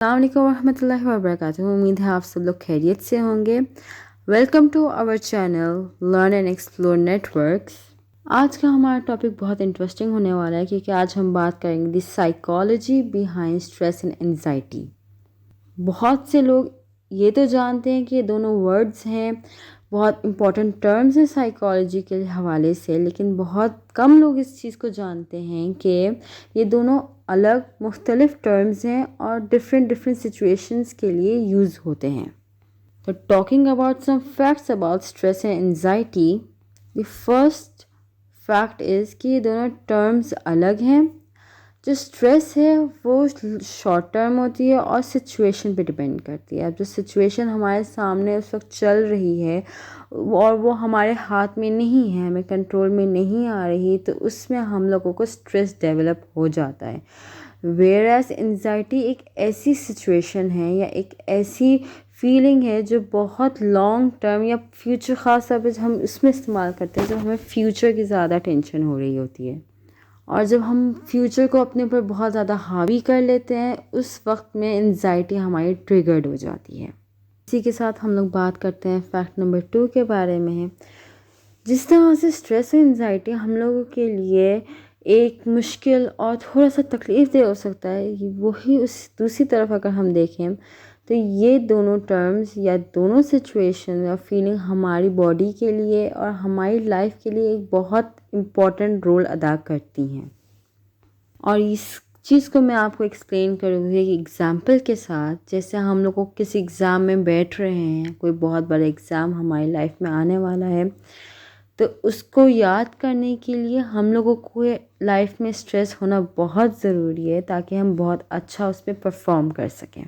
السلام علیکم ورحمۃ اللہ وبرکاتہ. امید ہے آپ سب لوگ خیریت سے ہوں گے. Welcome to our channel learn and explore networks. آج کا ہمارا ٹاپک بہت انٹرسٹنگ ہونے والا ہے کیونکہ آج ہم بات کریں گے the psychology behind stress and anxiety. بہت سے لوگ یہ تو جانتے ہیں کہ یہ دونوں ورڈز ہیں، بہت امپورٹنٹ ٹرمز ہیں سائیکالوجی کے حوالے سے، لیکن بہت کم لوگ اس چیز کو جانتے ہیں کہ یہ دونوں الگ مختلف ٹرمز ہیں اور ڈفرینٹ سچویشنز کے لیے یوز ہوتے ہیں. تو talking about some facts about stress and anxiety, the first fact is کہ یہ دونوں ٹرمز الگ ہیں. جو اسٹریس ہے وہ شارٹ ٹرم ہوتی ہے اور سچویشن پہ ڈپینڈ کرتی ہے. اب جو سچویشن ہمارے سامنے اس وقت چل رہی ہے اور وہ ہمارے ہاتھ میں نہیں ہے، ہمیں کنٹرول میں نہیں آ رہی، تو اس میں ہم لوگوں کو اسٹریس ڈیولپ ہو جاتا ہے. ویئر ایز انزائٹی ایک ایسی سچویشن ہے یا ایک ایسی فیلنگ ہے جو بہت لانگ ٹرم یا فیوچر، خاص طور پہ ہم اس میں استعمال کرتے ہیں جب ہمیں فیوچر کی زیادہ ٹینشن ہو رہی ہوتی ہے، اور جب ہم فیوچر کو اپنے اوپر بہت زیادہ حاوی کر لیتے ہیں اس وقت میں انزائٹی ہماری ٹریگرڈ ہو جاتی ہے. اسی کے ساتھ ہم لوگ بات کرتے ہیں فیکٹ نمبر 2 کے بارے میں ہے. جس طرح سے اسٹریس اور انزائٹی ہم لوگوں کے لیے ایک مشکل اور تھوڑا سا تکلیف دہ ہو سکتا ہے، وہی اس دوسری طرف اگر ہم دیکھیں تو یہ دونوں ٹرمز یا دونوں سچویشن یا فیلنگ ہماری باڈی کے لیے اور ہماری لائف کے لیے ایک بہت امپورٹنٹ رول ادا کرتی ہیں. اور اس چیز کو میں آپ کو ایکسپلین کروں گی ایک ایگزامپل کے ساتھ. جیسے ہم لوگ کو کسی ایگزام میں بیٹھ رہے ہیں، کوئی بہت بڑا ایگزام ہماری لائف میں آنے والا ہے، تو اس کو یاد کرنے کے لیے ہم لوگوں کو لائف میں اسٹریس ہونا بہت ضروری ہے تاکہ ہم بہت اچھا اس میں پرفارم کر سکیں.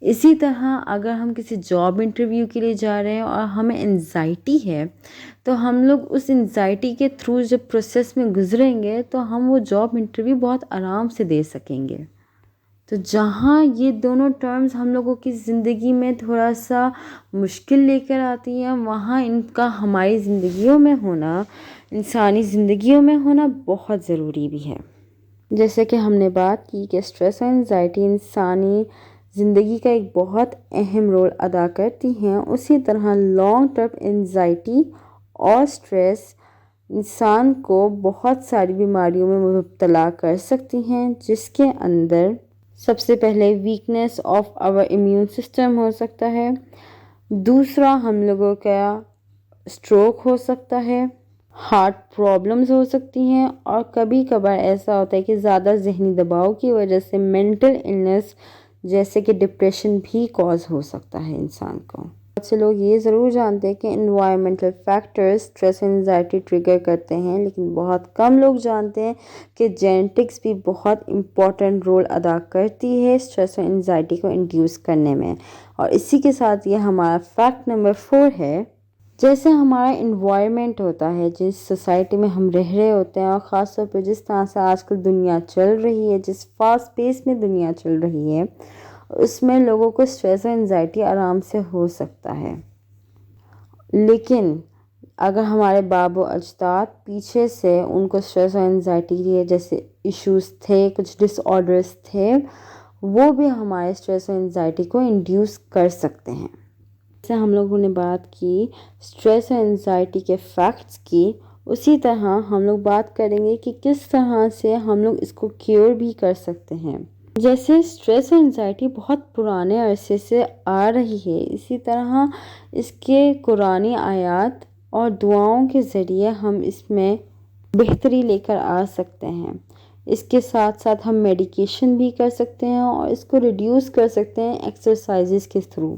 اسی طرح اگر ہم کسی جاب انٹرویو کے لیے جا رہے ہیں اور ہمیں انزائٹی ہے، تو ہم لوگ اس انزائٹی کے تھرو جب پروسیس میں گزریں گے تو ہم وہ جاب انٹرویو بہت آرام سے دے سکیں گے. تو جہاں یہ دونوں ٹرمز ہم لوگوں کی زندگی میں تھوڑا سا مشکل لے کر آتی ہیں، وہاں ان کا ہماری زندگیوں میں ہونا، انسانی زندگیوں میں ہونا بہت ضروری بھی ہے. جیسے کہ ہم نے بات کی کہ اسٹریس اور انزائٹی انسانی زندگی کا ایک بہت اہم رول ادا کرتی ہیں، اسی طرح لانگ ٹرم انزائٹی اور اسٹریس انسان کو بہت ساری بیماریوں میں مبتلا کر سکتی ہیں، جس کے اندر سب سے پہلے weakness of our immune system ہو سکتا ہے. دوسرا ہم لوگوں کا اسٹروک ہو سکتا ہے، ہارٹ پرابلمز ہو سکتی ہیں، اور کبھی کبھار ایسا ہوتا ہے کہ زیادہ ذہنی دباؤ کی وجہ سے مینٹل النس جیسے کہ ڈپریشن بھی کاز ہو سکتا ہے انسان کو. بہت سے لوگ یہ ضرور جانتے ہیں کہ انوائرمنٹل فیکٹرز اسٹریس اور انزائٹی ٹریگر کرتے ہیں، لیکن بہت کم لوگ جانتے ہیں کہ جینیٹکس بھی بہت امپورٹنٹ رول ادا کرتی ہے اسٹریس اور انزائٹی کو انڈیوس کرنے میں. اور اسی کے ساتھ یہ ہمارا فیکٹ نمبر 4 ہے. جیسے ہمارا انوائرمنٹ ہوتا ہے، جس سوسائٹی میں ہم رہ رہے ہوتے ہیں، اور خاص طور پہ جس طرح سے آج کل دنیا چل رہی ہے، جس فاسٹ پیس میں دنیا چل رہی ہے، اس میں لوگوں کو اسٹریس اور انزائٹی آرام سے ہو سکتا ہے. لیکن اگر ہمارے باب و اجداد پیچھے سے ان کو اسٹریس اور انزائٹی کے جیسے ایشوز تھے، کچھ ڈس آرڈرز تھے، وہ بھی ہمارے اسٹریس اور انزائٹی کو انڈیوس کر سکتے ہیں. جیسے ہم لوگوں نے بات کی اسٹریس اور انزائٹی کے فیکٹس کی، اسی طرح ہم لوگ بات کریں گے کہ کس طرح سے ہم لوگ اس کو کیور بھی کر سکتے ہیں. جیسے اسٹریس اور انزائٹی بہت پرانے عرصے سے آ رہی ہے، اسی طرح اس کے قرآنی آیات اور دعاؤں کے ذریعے ہم اس میں بہتری لے کر آ سکتے ہیں. اس کے ساتھ ساتھ ہم میڈیکیشن بھی کر سکتے ہیں اور اس کو ریڈیوس کر سکتے ہیں ایکسرسائزز کے تھرو.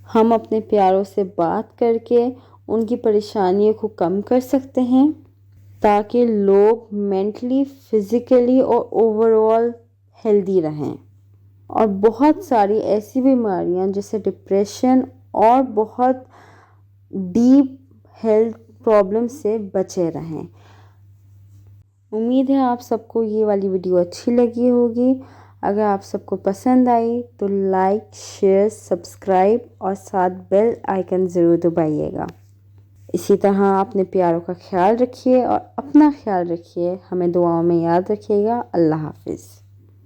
ہم اپنے پیاروں سے بات کر کے ان کی پریشانیوں کو کم کر سکتے ہیں تاکہ لوگ مینٹلی، فزیکلی اور اوور آل ہیلدی رہیں. اور بہت ساری ایسی بیماریاں جیسے ڈپریشن اور بہت ڈیپ ہیلتھ پرابلم سے بچے رہیں. امید ہے آپ سب کو یہ والی ویڈیو اچھی لگی ہوگی. اگر آپ سب کو پسند آئی تو لائک، شیئر، سبسکرائب اور ساتھ بیل آئیکن ضرور دبائیے گا. اسی طرح اپنے پیاروں کا خیال رکھیے اور اپنا خیال رکھیے. ہمیں دعاؤں میں یاد رکھیے گا. اللہ حافظ.